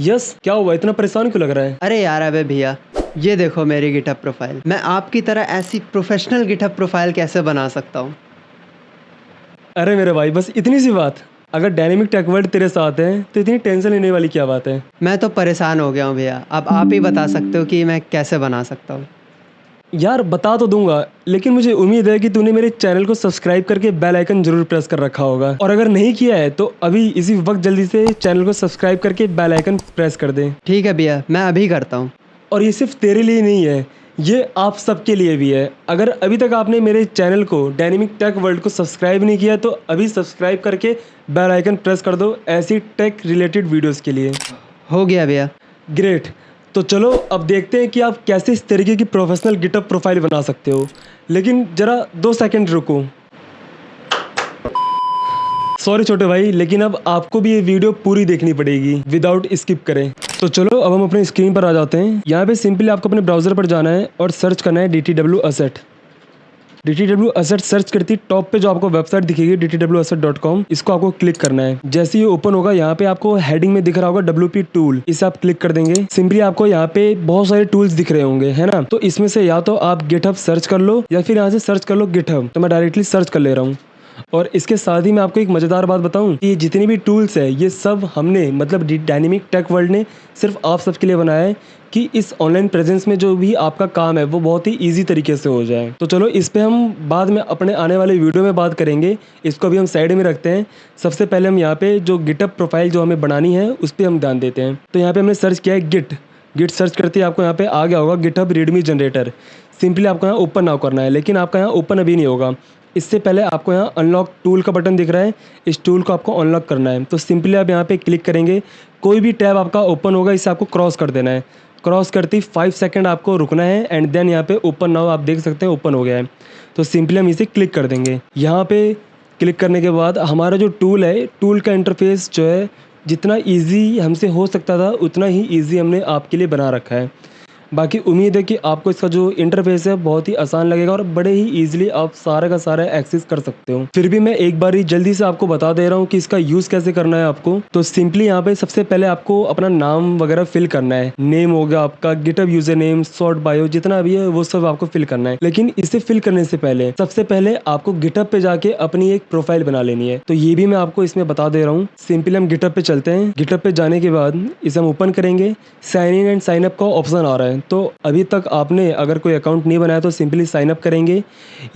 Yes, क्या हुआ? इतना परेशान क्यों लग रहा है? अरे यार अबे भैया, ये देखो मेरी गिटहब प्रोफाइल। मैं आपकी तरह ऐसी प्रोफेशनल गिटहब प्रोफाइल कैसे बना सकता हूँ? अरे मेरे भाई, बस इतनी सी बात। अगर डायनेमिक टेक वर्ल्ड तेरे साथ है तो इतनी टेंशन लेने वाली क्या बात है? मैं तो परेशान हो गया हूँ भैया। अब आप ही बता सकते हो कि मैं कैसे बना सकता हूँ। यार बता तो दूंगा, लेकिन मुझे उम्मीद है कि तूने मेरे चैनल को सब्सक्राइब करके बेल आइकन जरूर प्रेस कर रखा होगा, और अगर नहीं किया है तो अभी इसी वक्त जल्दी से चैनल को सब्सक्राइब करके बेल आइकन प्रेस कर दे। ठीक है भैया, मैं अभी करता हूँ। और ये सिर्फ तेरे लिए नहीं है, ये आप सबके लिए भी है। अगर अभी तक आपने मेरे चैनल को डायनेमिक टेक वर्ल्ड को सब्सक्राइब नहीं किया तो अभी सब्सक्राइब करके बेल आइकन प्रेस कर दो ऐसी टेक रिलेटेड वीडियोस के लिए। हो गया भैया। ग्रेट। तो चलो अब देखते हैं कि आप कैसे इस तरीके की प्रोफेशनल गिटअप प्रोफाइल बना सकते हो। लेकिन ज़रा 2 सेकंड रुको। सॉरी छोटे भाई, लेकिन अब आपको भी ये वीडियो पूरी देखनी पड़ेगी विदाउट स्किप करें। तो चलो अब हम अपने स्क्रीन पर आ जाते हैं। यहाँ पे सिंपली आपको अपने ब्राउजर पर जाना है और सर्च करना है DTW Asset। DTW Asset search करती टॉप पे जो आपको वेबसाइट दिखेगी dtwasset.com, इसको आपको क्लिक करना है। जैसे ये ओपन होगा यहाँ पे आपको हेडिंग में दिख रहा होगा WP टूल, इसे आप क्लिक कर देंगे। सिंपली आपको यहाँ पे बहुत सारे टूल्स दिख रहे होंगे, है ना? तो इसमें से या तो आप गिटहब सर्च कर लो या फिर यहाँ से सर्च कर लो गिटहब। तो मैं डायरेक्टली सर्च कर ले रहा हूँ। और इसके साथ ही मैं आपको एक मज़ेदार बात बताऊं कि ये जितनी भी टूल्स है ये सब हमने मतलब डायनेमिक टेक वर्ल्ड ने सिर्फ आप सबके लिए बनाया है कि इस ऑनलाइन प्रेजेंस में जो भी आपका काम है वो बहुत ही इजी तरीके से हो जाए। तो चलो इस पे हम बाद में अपने आने वाले वीडियो में बात करेंगे। इसको भी हम साइड में रखते हैं। सबसे पहले हम यहाँ पे जो गिटअप प्रोफाइल जो हमें बनानी है उस पर हम ध्यान देते हैं। तो यहाँ पे हमने सर्च किया है गिट सर्च करते ही आपको यहाँ पे आ गया होगा गिटहब रीडमी जनरेटर। सिंपली आपको यहाँ ओपन नाउ करना है, लेकिन आपका यहाँ ओपन अभी नहीं होगा। इससे पहले आपको यहाँ अनलॉक टूल का बटन दिख रहा है, इस टूल को आपको अनलॉक करना है। तो सिंपली आप यहाँ पे क्लिक करेंगे, कोई भी टैब आपका ओपन होगा इसे आपको क्रॉस कर देना है। क्रॉस करते ही 5 सेकंड आपको रुकना है एंड देन यहाँ पे ओपन नाउ आप देख सकते हैं ओपन हो गया है। तो सिंपली हम इसे क्लिक कर देंगे। यहाँ पे क्लिक करने के बाद हमारा जो टूल है, टूल का इंटरफेस जो है जितना ईजी हमसे हो सकता था उतना ही ईजी हमने आपके लिए बना रखा है। बाकी उम्मीद है कि आपको इसका जो इंटरफेस है बहुत ही आसान लगेगा और बड़े ही इजीली आप सारा का सारा एक्सेस कर सकते हो। फिर भी मैं एक बार ही जल्दी से आपको बता दे रहा हूँ कि इसका यूज़ कैसे करना है आपको। तो सिंपली यहाँ पे सबसे पहले आपको अपना नाम वगैरह फिल करना है। नेम होगा आपका, GitHub user name, short bio जितना भी है वो सब आपको फिल करना है। लेकिन इसे फिल करने से पहले सबसे पहले आपको गिटहब पे जाके अपनी एक प्रोफाइल बना लेनी है। तो ये भी मैं आपको इसमें बता दे रहा हूँ। सिंपली हम गिटहब पे चलते हैं। गिटहब पे जाने के बाद इसे हम ओपन करेंगे। Sign in and sign up का ऑप्शन आ रहा है। तो अभी तक आपने अगर कोई अकाउंट नहीं बनाया तो सिंपली साइन अप करेंगे।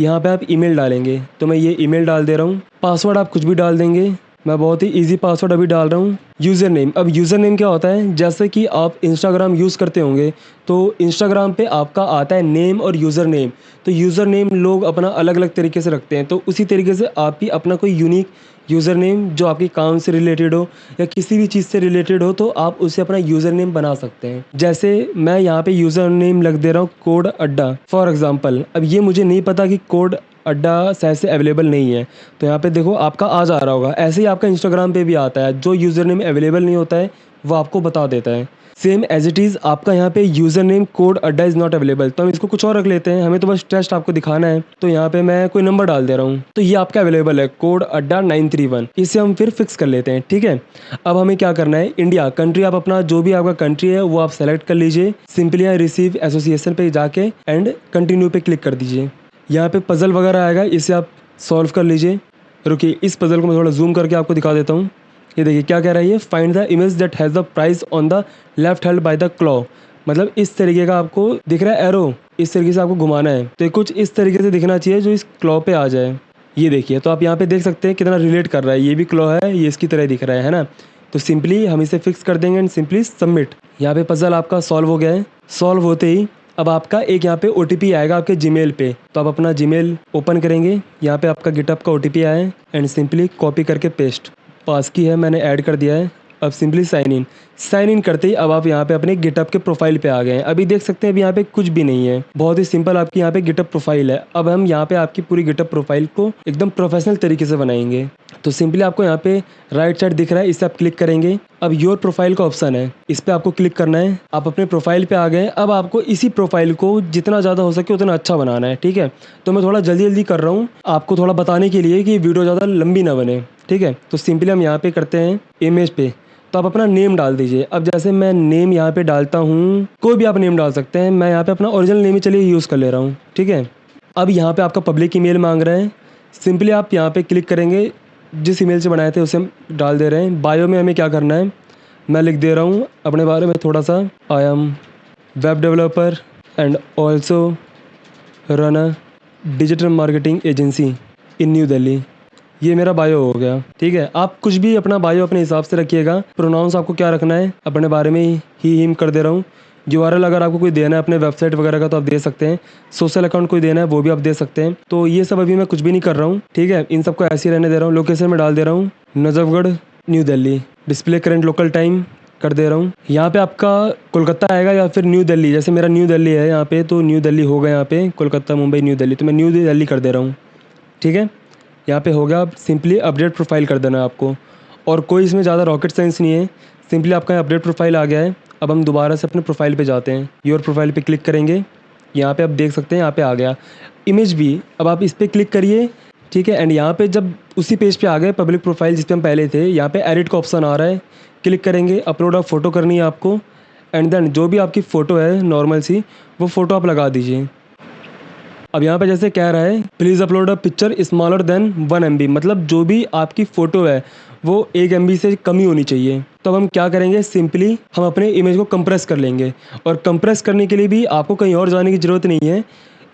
यहाँ पे आप ईमेल डालेंगे। तो मैं ये ईमेल डाल दे रहा हूँ। पासवर्ड आप कुछ भी डाल देंगे। मैं बहुत ही इजी पासवर्ड अभी डाल रहा हूँ। यूज़र नेम, अब यूज़र नेम क्या होता है, जैसे कि आप इंस्टाग्राम यूज़ करते होंगे तो इंस्टाग्राम पे आपका आता है नेम और यूज़र नेम। तो यूज़र नेम लोग अपना अलग अलग तरीके से रखते हैं, तो उसी तरीके से आप भी अपना कोई यूनिक यूज़र नेम जो आपके काम से रिलेटेड हो या किसी भी चीज़ से रिलेटेड हो तो आप उसे अपना यूज़र नेम बना सकते हैं। जैसे मैं यहाँ पे यूज़र नेम लग दे रहा हूँ कोड अड्डा फॉर एग्जांपल। अब ये मुझे नहीं पता कि कोड अड्डा शायद से अवेलेबल नहीं है, तो यहाँ पे देखो आपका आ जा रहा होगा। ऐसे ही आपका इंस्टाग्राम पे भी आता है, जो यूज़र नेम अवेलेबल नहीं होता है वो आपको बता देता है। सेम एज इट इज़ आपका यहाँ पे यूज़र नेम कोड अड्डा इज़ नॉट अवेलेबल, तो हम इसको कुछ और रख लेते हैं। हमें तो बस टेस्ट आपको दिखाना है, तो यहाँ पे मैं कोई नंबर डाल दे रहा हूँ। तो ये आपका अवेलेबल है कोड अड्डा 931, इसे हम फिर फिक्स कर लेते हैं। ठीक है, अब हमें क्या करना है, इंडिया कंट्री आप अपना जो भी आपका कंट्री है वो आप सेलेक्ट कर लीजिए। सिंपली यहाँ रिसीव एसोसिएशन पे जाके एंड कंटिन्यू पे क्लिक कर दीजिए। यहाँ पे पजल वगैरह आएगा, इसे आप सॉल्व कर लीजिए। रुकिए, इस पजल को मैं थोड़ा जूम करके आपको दिखा देता हूँ। ये देखिए क्या कह रहा है, ये find the image that has the prize on the left held by the claw. मतलब इस तरीके का आपको दिख रहा है एरो, इस तरीके से आपको घुमाना है। तो ये कुछ इस तरीके से दिखना चाहिए जो इस क्लॉ पे आ जाए। ये देखिए, तो आप यहाँ पे देख सकते हैं कितना रिलेट कर रहा है। ये भी क्लॉ है, ये इसकी तरह दिख रहा है ना। तो सिंपली हम इसे फिक्स कर देंगे एंड सिंपली सबमिट। यहाँ पे पजल आपका सॉल्व हो गया है। सॉल्व होते ही अब आपका एक यहाँ पे OTP आएगा आपके जीमेल पे। तो आप अपना जीमेल ओपन करेंगे। यहाँ पे आपका गिटहब का OTP आया है एंड सिंपली कॉपी करके पेस्ट। पास की है मैंने ऐड कर दिया है। अब सिंपली साइन इन करते ही अब आप यहाँ पे अपने गिटहब के प्रोफाइल पे आ गए हैं। अभी देख सकते हैं अभी यहाँ पे कुछ भी नहीं है, बहुत ही सिंपल आपकी यहाँ पे गिटहब प्रोफाइल है। अब हम यहाँ पे आपकी पूरी गिटहब प्रोफाइल को एकदम प्रोफेशनल तरीके से बनाएंगे। तो सिंपली आपको यहाँ पे राइट साइड दिख रहा है, इसे आप क्लिक करेंगे। अब योर प्रोफाइल का ऑप्शन है, इस पर आपको क्लिक करना है। आप अपने प्रोफाइल पे आ गए। अब आपको इसी प्रोफाइल को जितना ज़्यादा हो सके उतना अच्छा बनाना है। ठीक है, तो मैं थोड़ा जल्दी जल्दी कर रहा हूँ आपको थोड़ा बताने के लिए कि वीडियो ज़्यादा लंबी ना बने। ठीक है, तो सिंपली हम यहाँ पे करते हैं इमेज पे। तो आप अपना नेम डाल दीजिए। अब जैसे मैं नेम यहाँ पे डालता हूँ, कोई भी आप नेम डाल सकते हैं, मैं यहाँ पे अपना ओरिजिनल नेम ही चलिए यूज़ कर ले रहा हूँ, ठीक है। अब यहाँ पे आपका पब्लिक ईमेल मांग रहा है, सिंपली आप यहाँ पे क्लिक करेंगे, जिस ईमेल से बनाए थे उसे हम डाल दे रहे हैं। बायो में हमें क्या करना है, मैं लिख दे रहा हूँ अपने बारे में थोड़ा सा, I am web developer and also run a digital marketing agency in new Delhi. ये मेरा बायो हो गया, ठीक है। आप कुछ भी अपना बायो अपने हिसाब से रखिएगा। प्रोनाउंस आपको क्या रखना है, अपने बारे में ही हिम कर दे रहा हूँ। यूआरएल अगर आपको कोई देना है अपने वेबसाइट वगैरह का तो आप दे सकते हैं। सोशल अकाउंट कोई देना है वो भी आप दे सकते हैं। तो ये सब अभी मैं कुछ भी नहीं कर रहा हूँ, ठीक है। इन सबको ऐसे ही रहने दे रहा हूँ। लोकेशन में डाल दे रहा हूँ Najafgarh new Delhi. Display current local time कर दे रहा हूँ। यहाँ पे आपका कोलकाता आएगा या फिर न्यू दिल्ली, जैसे मेरा न्यू दिल्ली है यहाँ पे, तो न्यू दिल्ली होगा यहाँ पे, कोलकाता मुंबई न्यू दिल्ली, तो मैं न्यू दिल्ली कर दे रहा हूँ, ठीक है। यहाँ पे हो गया। आप सिंपली अपडेट प्रोफाइल कर देना है आपको, और कोई इसमें ज़्यादा रॉकेट साइंस नहीं है। सिंपली आपका यहाँ अपडेट प्रोफाइल आ गया है। अब हम दोबारा से अपने प्रोफाइल पे जाते हैं, योर प्रोफाइल पे क्लिक करेंगे। यहाँ पे आप देख सकते हैं यहाँ पे आ गया इमेज भी। अब आप इस पर क्लिक करिए, ठीक है। एंड यहाँ पे जब उसी पेज पे आ गए पब्लिक प्रोफाइल जिस पे हम पहले थे, यहाँ पे एडिट का ऑप्शन आ रहा है, क्लिक करेंगे। अपलोड ऑफ फोटो करनी है आपको, एंड देन जो भी आपकी फ़ोटो है नॉर्मल सी, वो फ़ोटो आप लगा दीजिए। अब यहाँ पे जैसे कह रहा है please upload a picture smaller than 1 MB, मतलब जो भी आपकी फ़ोटो है वो 1 MB से कम ही होनी चाहिए। तो अब हम क्या करेंगे, सिंपली हम अपने इमेज को कंप्रेस कर लेंगे, और कंप्रेस करने के लिए भी आपको कहीं और जाने की ज़रूरत नहीं है।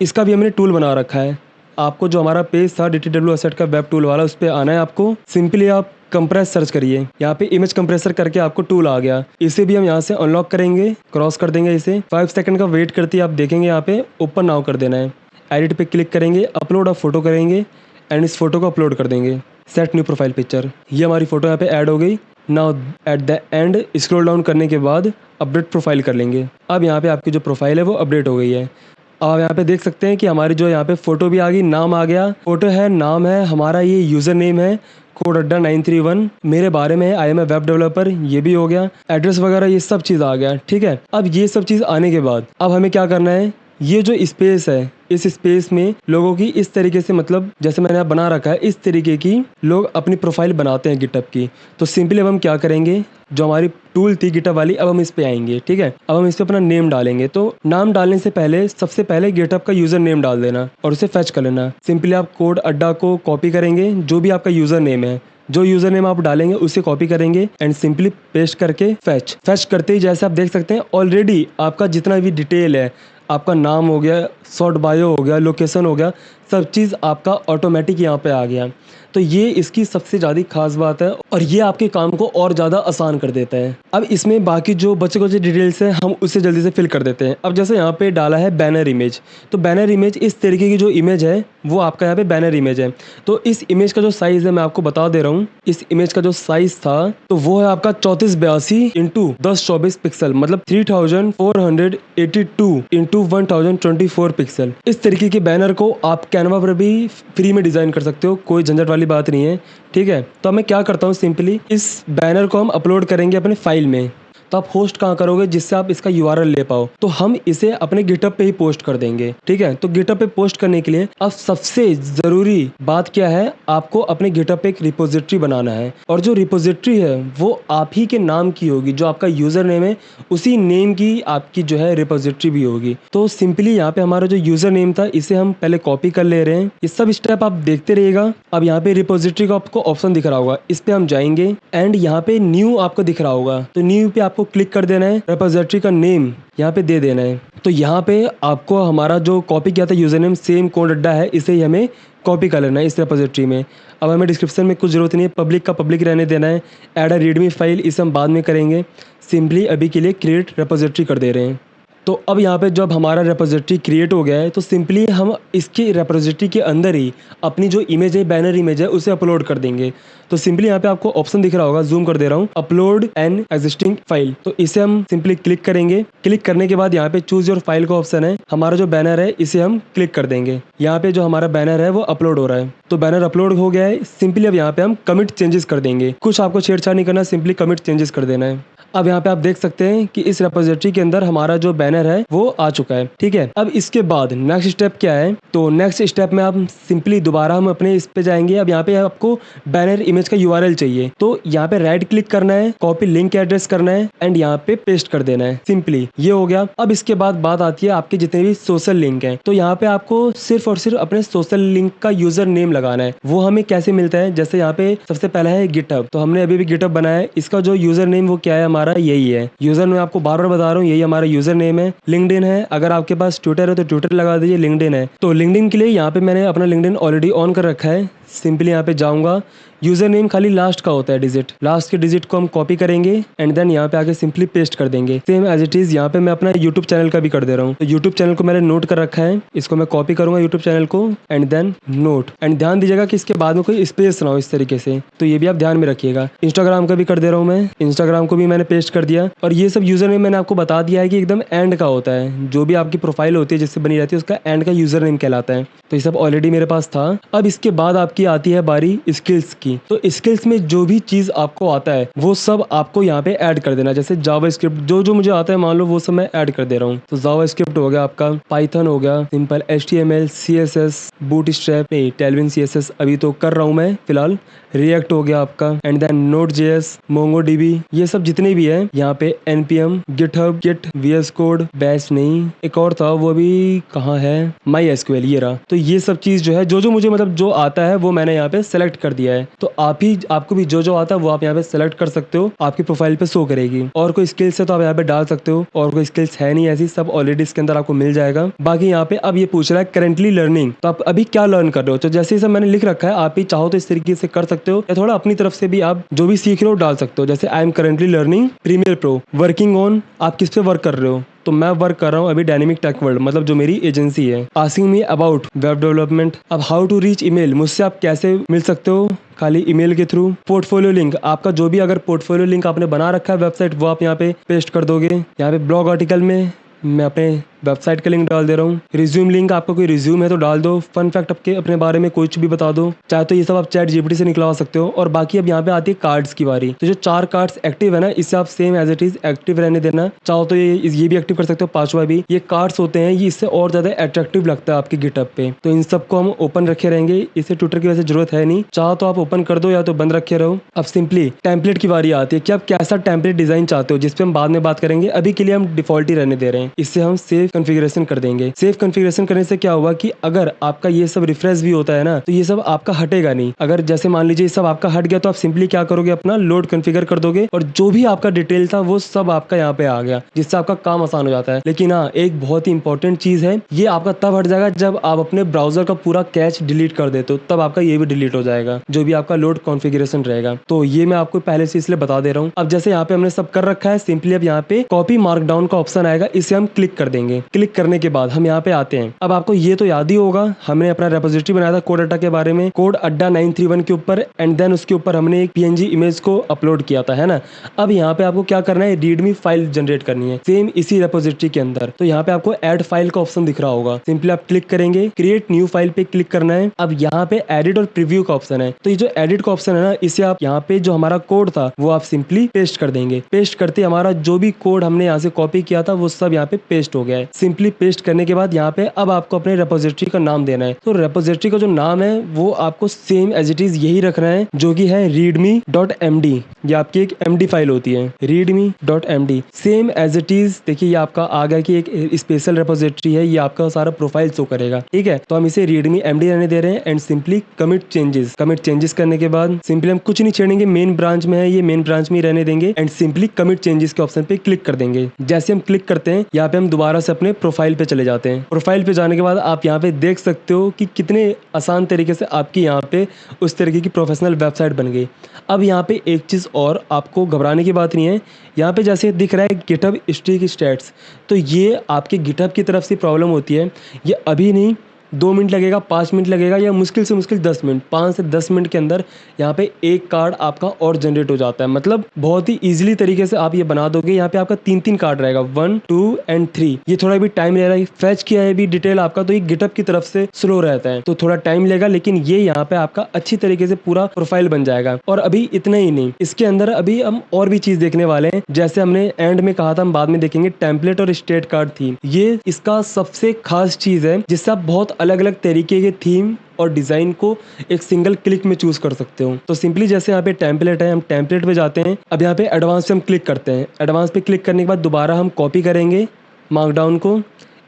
इसका भी हमने टूल बना रखा है। आपको जो हमारा पेज था DTW असेट का वेब टूल वाला, उस पर आना है आपको। सिंपली आप कंप्रेस सर्च करिए, यहाँ पे इमेज कंप्रेसर करके आपको टूल आ गया। इसे भी हम यहाँ से अनलॉक करेंगे, क्रॉस कर देंगे इसे। 5 सेकंड का वेट करती है, आप देखेंगे यहाँ पे ओपन नाउ कर देना है। एडिट पे क्लिक करेंगे, अपलोड ऑफ फोटो करेंगे, एंड इस फोटो को अपलोड कर देंगे। सेट न्यू प्रोफाइल पिक्चर, ये हमारी फोटो यहाँ पे ऐड हो गई। Now at the end scroll down करने के बाद अपडेट प्रोफाइल कर लेंगे। अब यहाँ पे आपकी जो प्रोफाइल है वो अपडेट हो गई है। अब आप यहाँ पे देख सकते हैं कि हमारी जो यहाँ पे फोटो भी आ गई, नाम आ गया, फोटो है, नाम है, हमारा ये यूजर नेम है कोड अड्डा 931, मेरे बारे में है I am a web developer, ये भी हो गया। एड्रेस वगैरह ये सब चीज़ आ गया, ठीक है। अब ये सब चीज़ आने के बाद अब हमें क्या करना है, ये जो स्पेस है, इस स्पेस में लोगों की इस तरीके से, मतलब जैसे मैंने यहाँ बना रखा है, इस तरीके की लोग अपनी प्रोफाइल बनाते हैं गिटहब की। तो सिंपली अब हम क्या करेंगे, जो हमारी टूल थी गिटहब वाली, अब हम इस पे आएंगे, ठीक है। अब हम इस पे अपना नेम डालेंगे। तो नाम डालने से पहले सबसे पहले गिटहब का यूजर नेम डाल देना और उसे फेच कर लेना। सिंपली आप कोड अड्डा को कॉपी करेंगे, जो भी आपका यूजर नेम है, जो यूजर नेम आप डालेंगे उसे कॉपी करेंगे एंड सिंपली पेस्ट करके फेच करते ही जैसे आप देख सकते हैं ऑलरेडी आपका जितना भी डिटेल है, आपका नाम हो गया, शॉर्ट बायो हो गया, लोकेशन हो गया, सब चीज़ आपका ऑटोमेटिक यहाँ पे आ गया। तो ये इसकी सबसे ज़्यादा खास बात है, और ये आपके काम को और ज़्यादा आसान कर देता है। अब इसमें बाकी जो बचे कुछ डिटेल्स हैं हम उसे जल्दी से फिल कर देते हैं। अब जैसे यहाँ पे डाला है बैनर इमेज, तो बैनर इमेज इस तरीके की जो इमेज है वो आपका यहाँ पे बैनर इमेज है। तो इस इमेज का जो साइज़ है मैं आपको बता दे रहा हूँ। इस इमेज का जो साइज़ था तो वो है आपका 3482 इंटू 1024 पिक्सल, मतलब 3482 इंटू 1024 पिक्सल। इस तरीके के बैनर को आप कैनवा पर भी फ्री में डिज़ाइन कर सकते हो, कोई झंझट वाली बात नहीं है, ठीक है। तो मैं क्या करता हूँ, सिंपली इस बैनर को हम अपलोड करेंगे अपने फाइल में। तो आप होस्ट कहाँ करोगे जिससे आप इसका यूआरएल ले पाओ, तो हम इसे अपने गिटहब पे ही पोस्ट कर देंगे, ठीक है। तो गिटहब पे पोस्ट करने के लिए अब सबसे ज़रूरी बात क्या है, आपको अपने गिटहब पे एक रिपोजिटरी बनाना है, और जो रिपोजिटरी है वो आप ही के नाम की होगी। जो आपका यूज़र नेम है उसी नेम की आपकी जो है रिपोजिटरी भी होगी। तो सिंपली यहाँ पे हमारा जो यूज़र नेम था इसे हम पहले कॉपी कर ले रहे हैं। ये सब स्टेप आप देखते रहिएगा। अब यहाँ पे रिपोजिटरी का आपको ऑप्शन दिख रहा होगा, इस पे हम जाएंगे एंड यहाँ पे न्यू आपको दिख रहा होगा, तो न्यू पे आपको क्लिक कर देना है। रिपोजिटरी का नेम यहाँ पे दे देना है। तो यहाँ पे आपको हमारा जो कॉपी किया था यूजर नेम, सेम कोड अड्डा है, इसे ही हमें कॉपी कर लेना है इस रिपोजिटरी में। अब हमें डिस्क्रिप्शन में कुछ ज़रूरत नहीं है, पब्लिक का पब्लिक रहने देना है। ऐड अ रीडमी फाइल, इसे हम बाद में करेंगे। सिंपली अभी के लिए क्रिएट रिपोजिटरी कर दे रहे हैं। तो अब यहाँ पे जब हमारा रिपोजिटरी क्रिएट हो गया है तो सिंपली हम इसके रिपोजिटरी के अंदर ही अपनी जो इमेज है, बैनर इमेज है, उसे अपलोड कर देंगे। तो सिंपली यहाँ पे आपको ऑप्शन दिख रहा होगा, जूम कर दे रहा हूँ, अपलोड एन एग्जिस्टिंग फाइल। तो इसे हम सिंपली क्लिक करेंगे। क्लिक करने के बाद यहाँ पे चूज योर फाइल का ऑप्शन है, हमारा जो बैनर है इसे हम क्लिक कर देंगे। यहाँ पे जो हमारा बैनर है वो अपलोड हो रहा है, तो बैनर अपलोड हो गया है। सिंपली अब यहाँ पे हम कमिट चेंजेस कर देंगे, कुछ आपको छेड़छाड़ नहीं करना, सिंपली कमिट चेंजेस कर देना है। अब यहाँ पे आप देख सकते हैं कि इस रेपोजिटरी के अंदर हमारा जो बैनर है वो आ चुका है। ठीक है, अब इसके बाद नेक्स्ट स्टेप क्या है, तो नेक्स्ट स्टेप में आप सिंपली दोबारा हम अपने इस पे जाएंगे। अब यहाँ पे आपको बैनर इमेज का यूआरएल चाहिए, तो यहाँ पे राइट क्लिक करना है, कॉपी लिंक एड्रेस करना है एंड यहाँ पे पेस्ट कर देना है। सिंपली ये हो गया। अब इसके बाद बात आती है आपके जितने भी सोशल लिंक हैं, तो यहाँ पे आपको सिर्फ और सिर्फ अपने सोशल लिंक का यूजर नेम लगाना है। वो हमें कैसे मिलता है, जैसे यहाँ पे सबसे पहला है गिटहब, तो हमने अभी भी गिटहब बनाया है। इसका जो यूजर नेम वो क्या है, हमारा यही है। यूजर नेम आपको बार बार बता रहा हूँ, यही हमारा यूजर नेम है। लिंक्डइन है, अगर आपके पास ट्विटर है तो ट्विटर लगा दीजिए, लिंक्डइन है तो लिंक्डइन के लिए यहाँ पे मैंने अपना लिंक्डइन ऑलरेडी ऑन कर रखा है। सिंपली यहाँ पे जाऊंगा, यूजर नेम खाली लास्ट का होता है डिजिट, लास्ट के डिजिट को हम कॉपी करेंगे एंड देन यहाँ पे आके सिंपली पेस्ट कर देंगे। सेम एज इट इज यहाँ पे मैं अपना यूट्यूब चैनल का भी कर दे रहा हूँ। तो यूट्यूब चैनल को मैंने नोट कर रखा है, इसको मैं कॉपी करूंगा यूट्यूब चैनल को एंड देन नोट। एंड ध्यान दीजिएगा कि इसके बाद में कोई स्पेस ना हो इस तरीके से, तो ये भी आप ध्यान में रखिएगा। इंस्टाग्राम का भी कर दे रहा हूँ मैं, इंस्टाग्राम को भी मैंने पेस्ट कर दिया। और ये सब यूजर नेम मैंने आपको बता दिया है कि एकदम एंड का होता है, जो भी आपकी प्रोफाइल होती है जिससे बनी रहती है उसका एंड का यूजर नेम कहलाता है। तो ये सब ऑलरेडी मेरे पास था। अब इसके बाद आपकी आती है बारी स्किल्स की। तो स्किल्स में जो भी चीज आपको आता है वो सब आपको यहाँ पे ऐड कर देना। जैसे जावास्क्रिप्ट जो जो मुझे आता है मान लो वो सब मैं ऐड कर दे रहा हूँ। तो जावास्क्रिप्ट हो गया आपका, पाइथन हो गया, सिंपल HTML, CSS, बूटस्ट्रैप नहीं, टेलविन CSS अभी तो कर रहा हूँ मैं फिलहाल, रिएक्ट हो गया आपका एंड देन Node.js, MongoDB, ये सब जितने भी है यहाँ पे npm, GitHub, Git, VS Code, bash नहीं एक और था वो भी कहाँ है, MySQL, ये रहा। तो ये सब चीज जो है जो जो मुझे मतलब जो आता है वो मैंने यहाँ पे सेलेक्ट कर दिया है। तो आपको भी जो जो आता है वो आप यहाँ पे सेलेक्ट कर सकते हो, आपकी प्रोफाइल पे शो करेगी। और कोई स्किल्स है तो आप यहाँ पे डाल सकते हो, और कोई स्किल्स है नहीं ऐसी, सब ऑलरेडी इसके अंदर आपको मिल जाएगा। बाकी यहाँ पे अब ये पूछ रहा है करेंटली लर्निंग, तो आप अभी क्या लर्न कर रहे हो। तो जैसे सब मैंने लिख रखा है, आप भी चाहो तो इस तरीके से कर सकते हो, या थोड़ा अपनी तरफ से भी आप जो भी सीख रहे हो डाल सकते हो। जैसे I am currently learning Premiere Pro, working on, आप किस पे वर्क कर रहे हो, तो मैं वर्क कर रहा हूँ अभी डायनेमिक टेक वर्ल्ड, मतलब जो मेरी एजेंसी है। Asking me about web development, अब हाउ टू रीच ईमेल, मुझसे आप कैसे मिल सकते हो, खाली ईमेल के थ्रू। पोर्टफोलियो लिंक, आपका जो भी अगर पोर्टफोलियो लिंक आपने बना रखा है वेबसाइट वो आप यहाँ पे पेस्ट कर दोगे। यहाँ पे ब्लॉग आर्टिकल में मैं अपने वेबसाइट का लिंक डाल दे रहा हूँ। रिज्यूम लिंक, आपका कोई रिज्यूम है तो डाल दो। फन फैक्ट आपके अपने बारे में कुछ भी बता दो, चाहे तो ये सब आप चैट जीपीटी से निकलवा सकते हो। और बाकी अब यहाँ पे आती है कार्ड्स की बारी। तो जो 4 कार्ड्स एक्टिव है ना, इससे आप same as it is active रहने देना, चाहो तो ये भी एक्टिव कर सकते हो, 5वां भी। ये कार्ड्स होते हैं, ये इससे और ज्यादा अट्रैक्टिव लगता है आपके गिटहब पे, तो इन सबको हम ओपन रखे रहेंगे। इसे ट्विटर की वजह से जरूरत है नहीं, चाहो तो आप ओपन कर दो या तो बंद रखे रहो। अब सिंपली टेम्पलेट की बारी आती है कि आप कैसा टेम्पलेट डिजाइन चाहते हो, जिसपे हम बाद में बात करेंगे। अभी के लिए हम डिफॉल्ट ही रहने दे रहे हैं, इससे हम सेव कॉन्फ़िगरेशन कर देंगे। सेव कॉन्फ़िगरेशन करने से क्या हुआ कि अगर आपका ये सब रिफ्रेश भी होता है ना, तो ये सब आपका हटेगा नहीं। अगर जैसे मान लीजिए ये सब आपका हट गया, तो आप सिंपली क्या करोगे, अपना लोड कॉन्फ़िगर कर दोगे और जो भी आपका डिटेल था वो सब आपका यहाँ पे आ गया, जिससे आपका काम आसान हो जाता है। लेकिन हाँ, एक बहुत ही इंपॉर्टेंट चीज है, ये आपका तब हट जाएगा जब आप अपने ब्राउजर का पूरा कैच डिलीट कर देते हो, तब आपका ये भी डिलीट हो जाएगा, जो भी आपका लोड कॉन्फ़िगरेशन रहेगा। तो ये मैं आपको पहले से इसलिए बता दे रहा हूँ। अब जैसे यहाँ पे हमने सब कर रखा है, सिंपली अब यहाँ पे कॉपी मार्कडाउन का ऑप्शन आएगा, इसे हम क्लिक कर देंगे। क्लिक करने के बाद हम यहाँ पे आते हैं। अब आपको ये तो याद ही होगा, हमने अपना रेपोजिटरी बनाया था कोड अड्डा के बारे में, कोड अड्डा 931 के ऊपर, एंड देन उसके ऊपर हमने एक PNG इमेज को अपलोड किया था, है ना। अब यहाँ पे आपको क्या करना है, रीडमी फाइल जनरेट करनी है, सेम इसी रेपोजिटरी के अंदर। तो यहाँ पे आपको ऐड फाइल का ऑप्शन दिख रहा होगा, सिंपली आप क्लिक करेंगे, क्रिएट न्यू फाइल पे क्लिक करना है। अब यहाँ पे एडिट और प्रीव्यू का ऑप्शन है, तो ये जो एडिट का ऑप्शन है ना, इसे आप यहाँ पे जो हमारा कोड था वो आप सिंपली पेस्ट कर देंगे। पेस्ट करते हमारा जो भी कोड हमने यहाँ से कॉपी किया था वो सब यहाँ पे पेस्ट हो गया है। सिंपली पेस्ट करने के बाद यहाँ पे अब आपको अपने रेपोजिटरी का नाम देना है। तो रेपोजिटरी का जो नाम है वो आपको सेम एज इट इज यही रखना है, जो कि है readme.md। ये आपकी एक MD फाइल होती है, readme.md, same as it is. देखिए ये आपका आ गया कि एक स्पेशल रेपोजिटरी है, ये आपका सारा प्रोफाइल शो करेगा, ठीक है। तो हम इसे readme.md रहने दे रहे हैं एंड सिंपली कमिट चेंजेस करने के बाद सिंपली हम कुछ नहीं छेड़ेंगे, मेन ब्रांच में है ये, मेन ब्रांच में ही रहने देंगे एंड सिंपली कमिट चेंजेस के ऑप्शन पे क्लिक कर देंगे। जैसे हम क्लिक करते हैं, यहाँ पे हम दोबारा से अपने प्रोफाइल पे चले जाते हैं। प्रोफाइल पे जाने के बाद आप यहाँ पे देख सकते हो कि कितने आसान तरीके से आपकी यहाँ पे उस तरीके की प्रोफेशनल वेबसाइट बन गई। अब यहाँ पे एक चीज़ और, आपको घबराने की बात नहीं है, यहाँ पे जैसे दिख रहा है गिटहब स्ट्रीक स्टैट्स, तो ये आपके गिटहब की तरफ से प्रॉब्लम होती है, ये अभी नहीं 2 मिनट लगेगा, 5 मिनट लगेगा, या मुश्किल से मुश्किल 10 मिनट, 5 से 10 मिनट के अंदर यहाँ पे एक कार्ड आपका और जनरेट हो जाता है। मतलब बहुत ही ईजिली तरीके से आप ये बना दोगे। यहाँ पे आपका 3-3 कार्ड रहेगा, 1, 2 एंड 3। ये थोड़ा भी टाइम ले रहा है, फैच किया है भी डिटेल आपका, तो ये गिटहब की तरफ से स्लो रहता है, तो थोड़ा टाइम लेगा, लेकिन ये यहाँ पे आपका अच्छी तरीके से पूरा प्रोफाइल बन जाएगा। और अभी इतना ही नहीं, इसके अंदर अभी हम और भी चीज देखने वाले हैं। जैसे हमने एंड में कहा था, हम बाद में देखेंगे, टेम्पलेट और स्टेट कार्ड थीम। ये इसका सबसे खास चीज है, जिससे आप बहुत अलग अलग तरीके के थीम और डिजाइन को एक सिंगल क्लिक में चूज कर सकते हो। तो सिंपली जैसे यहाँ पे टेम्पलेट है, हम टेम्पलेट पे जाते हैं। अब यहाँ पे एडवांस पे हम क्लिक करते हैं। एडवांस पे क्लिक करने के बाद दोबारा हम कॉपी करेंगे मार्कडाउन को,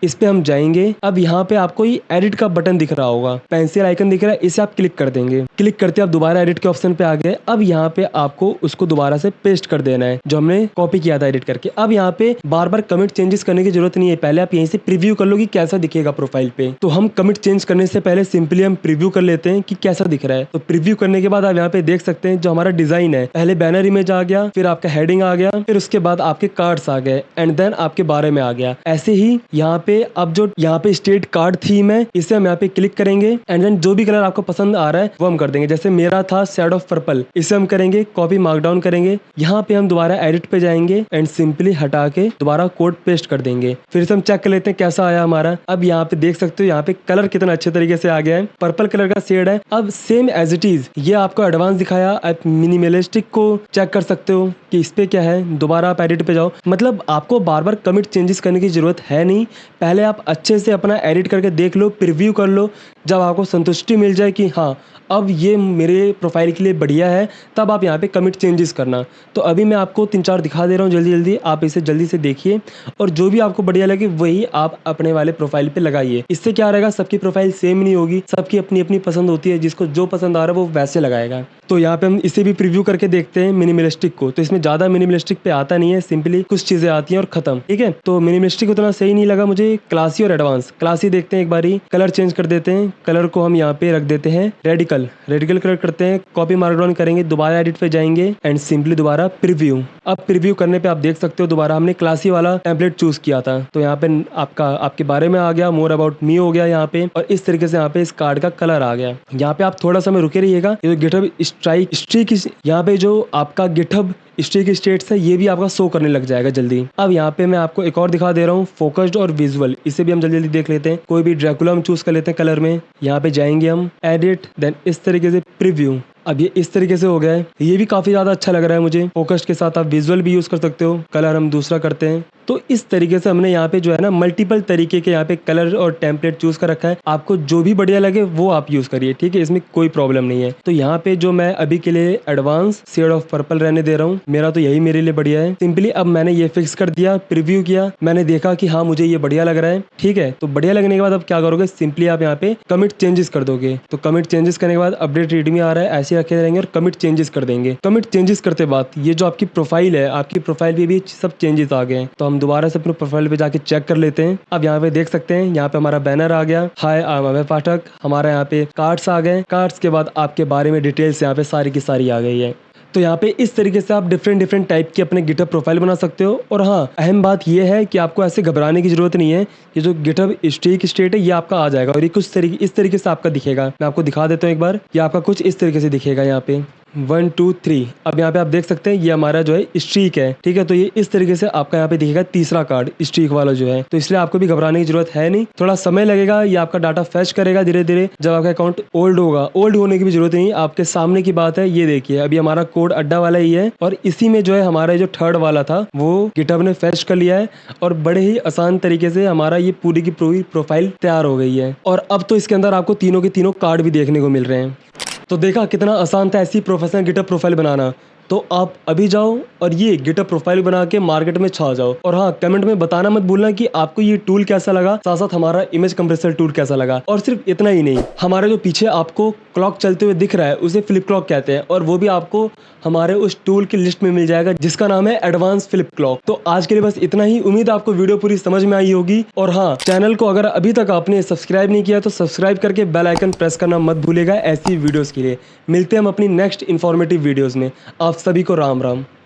इस पे हम जाएंगे। अब यहाँ पे आपको ये एडिट का बटन दिख रहा होगा, पेंसिल आइकन दिख रहा है, इसे आप क्लिक कर देंगे। क्लिक करते आप दोबारा एडिट के ऑप्शन पे आ गए। अब यहाँ पे आपको उसको दोबारा से पेस्ट कर देना है, जो हमने कॉपी किया था एडिट करके। अब यहाँ पे बार बार कमिट चेंजेस करने की जरूरत नहीं है, पहले आप यहीं से प्रीव्यू कर लो कि कैसा दिखेगा प्रोफाइल पे। तो हम कमिट चेंज करने से पहले सिंपली हम प्रीव्यू कर लेते हैं कि कैसा दिख रहा है। तो प्रीव्यू करने के बाद आप यहाँ पे देख सकते हैं, जो हमारा डिजाइन है, पहले बैनर इमेज आ गया, फिर आपका हेडिंग आ गया, फिर उसके बाद आपके कार्ड्स आ गए, एंड देन आपके बारे में आ गया। ऐसे ही यहाँ पे अब जो यहाँ पे स्टेट कार्ड थीम है, इसे हम यहाँ पे क्लिक करेंगे, एंड देन जो भी कलर आपको पसंद आ रहा है वो हम कर देंगे। जैसे मेरा था शेड ऑफ पर्पल, इसे हम करेंगे कॉपी, मार्कडाउन करेंगे। यहाँ पे हम दोबारा एडिट पे जाएंगे एंड सिंपली हटा के दोबारा कोड पेस्ट कर देंगे। फिर से हम चेक कर लेते हैं कैसा आया हमारा। अब यहाँ पे देख सकते हो, यहाँ पे कलर कितना अच्छे तरीके से आ गया है, पर्पल कलर का शेड है। अब सेम एज इट इज ये आपको एडवांस दिखाया, आप मिनिमलिस्टिक को चेक कर सकते हो कि इस पे क्या है। दोबारा आप एडिट पे जाओ, मतलब आपको बार बार कमिट चेंजेस करने की जरूरत है नहीं। पहले आप अच्छे से अपना एडिट करके देख लो, प्रीव्यू कर लो। जब आपको संतुष्टि मिल जाए कि हाँ अब ये मेरे प्रोफाइल के लिए बढ़िया है, तब आप यहाँ पे कमिट चेंजेस करना। तो अभी मैं आपको 3-4 दिखा दे रहा हूँ जल्दी जल्दी, आप इसे जल्दी से देखिए और जो भी आपको बढ़िया लगे वही आप अपने वाले प्रोफाइल पे लगाइए। इससे क्या रहेगा, सबकी प्रोफाइल सेम नहीं होगी, सबकी अपनी अपनी पसंद होती है, जिसको जो पसंद आ रहा है वो वैसे लगाएगा। तो यहाँ पे हम इसे भी प्रीव्यू करके देखते हैं मिनिमलिस्टिक को। तो इसमें ज़्यादा मिनिमलिस्टिक पे आता नहीं है, सिंपली कुछ चीज़ें आती हैं और खत्म, ठीक है। तो मिनिमलिस्टिक उतना सही नहीं लगा मुझे। क्लासी और एडवांस, क्लासी देखते हैं एक बारी, कलर चेंज कर देते हैं। कलर को हम यहाँ पे रख देते हैं रेडिकल, रेडिकल कलर करते हैं, कॉपी मार्कडाउन करेंगे, दोबारा एडिट पे जाएंगे एंड सिंपली दोबारा प्रीव्यू। अब प्रीव्यू करने पे आप देख सकते हो दोबारा हमने क्लासी वाला टेम्पलेट चूज किया था। तो यहाँ पे आपके बारे में आ गया, मोर अबाउट मी हो गया यहाँ पे, और इस तरीके से यहाँ पे इस कार्ड का कलर आ गया। यहाँ पे आप थोड़ा समय रुके रहिएगा। ये जो गिटहब स्ट्रीक, यहाँ पे जो आपका गिटहब स्ट्रीक स्टेट्स है, ये भी आपका शो करने लग जाएगा जल्दी। अब यहाँ पे मैं आपको एक और दिखा दे रहा हूँ, फोकस्ड और विजुअल, इसे भी हम जल्दी जल्दी देख लेते हैं। कोई भी ड्रैकुला हम चूज कर लेते हैं कलर में, यहाँ पे जाएंगे हम एडिट, देन इस तरीके से प्रीव्यू। अब ये इस तरीके से हो गया है, ये भी काफी ज्यादा अच्छा लग रहा है मुझे। फोकस्ड के साथ आप विजुअल भी यूज कर सकते हो, कलर हम दूसरा करते हैं। तो इस तरीके से हमने यहाँ पे जो है ना मल्टीपल तरीके के यहाँ पे कलर और टेम्पलेट चूज कर रखा है। आपको जो भी बढ़िया लगे वो आप यूज करिए, ठीक है, इसमें कोई प्रॉब्लम नहीं है। तो यहाँ पे जो मैं अभी के लिए एडवांस शेड ऑफ पर्पल रहने दे रहा हूँ, मेरा तो यही मेरे लिए बढ़िया है। सिंपली अब मैंने ये फिक्स कर दिया, प्रीव्यू किया, मैंने देखा कि हाँ मुझे ये बढ़िया लग रहा है, ठीक है। तो बढ़िया लगने के बाद अब क्या करोगे, सिंपली आप यहाँ पे कमिट चेंजेस कर दोगे। तो कमिट चेंजेस करने के बाद अपडेट रीडमी आ रहा है, ऐसे रखे रहेंगे और कमिट चेंजेस कर देंगे। कमिट चेंजेस करते बाद ये जो आपकी प्रोफाइल है, आपकी प्रोफाइल पे भी सब चेंजेस आ गए हैं। तो हम दोबारा से अपने प्रोफाइल पे जाके चेक कर लेते हैं। अब यहाँ पे देख सकते हैं, यहाँ पे हमारा बैनर आ गया, हाय आई एम अभय पाठक। हमारा यहाँ पे कार्ड्स आ गए, कार्ड्स के बाद आपके बारे में डिटेल्स यहाँ पे सारी की सारी आ गई है। तो यहाँ पे इस तरीके से आप डिफरेंट टाइप की अपने गिटहब प्रोफाइल बना सकते हो। और हाँ, अहम बात ये है कि आपको ऐसे घबराने की जरूरत नहीं है। ये जो गिटहब स्ट्रीक स्टेट है, ये आपका आ जाएगा और ये कुछ इस तरीके से आपका दिखेगा। मैं आपको दिखा देता हूँ एक बार, ये आपका कुछ इस तरीके से दिखेगा यहाँ पे 1 2 3। अब यहाँ पे आप देख सकते हैं ये हमारा जो है स्ट्रीक है, ठीक है। तो ये इस तरीके से आपका यहाँ पे दिखेगा तीसरा कार्ड स्ट्रीक वाला जो है। तो इसलिए आपको भी घबराने की जरूरत है नहीं, थोड़ा समय लगेगा, ये आपका डाटा फैच करेगा धीरे धीरे। जब आपका अकाउंट ओल्ड होगा, ओल्ड होने की भी जरूरत नहीं, आपके सामने की बात है। ये देखिए अभी हमारा कोड अड्डा वाला ही है और इसी में जो है हमारा जो थर्ड वाला था वो गिटहब ने फैच कर लिया है और बड़े ही आसान तरीके से हमारा ये पूरी की पूरी प्रोफाइल तैयार हो गई है। और अब तो इसके अंदर आपको तीनों के तीनों कार्ड भी देखने को मिल रहे हैं। तो देखा कितना आसान था ऐसी प्रोफेशनल गिटहब प्रोफाइल बनाना। तो आप अभी जाओ और ये गिटहब प्रोफाइल बना के मार्केट में छा जाओ। और हाँ, कमेंट में बताना मत भूलना कि आपको ये टूल कैसा लगा, साथ साथ हमारा इमेज कंप्रेसर टूल कैसा लगा। और सिर्फ इतना ही नहीं, हमारे जो पीछे आपको क्लॉक चलते हुए दिख रहा है उसे फ्लिप क्लॉक कहते हैं और वो भी आपको हमारे उस टूल की लिस्ट में मिल जाएगा जिसका नाम है एडवांस फ्लिप क्लॉक। तो आज के लिए बस इतना ही। उम्मीद आपको वीडियो पूरी समझ में आई होगी। और हाँ, चैनल को अगर अभी तक आपने सब्सक्राइब नहीं किया तो सब्सक्राइब करके बेल आइकन प्रेस करना मत भूलेगा ऐसी वीडियोस के लिए। मिलते हैं हम अपनी नेक्स्ट इन्फॉर्मेटिव वीडियोस में। आप सभी को राम राम।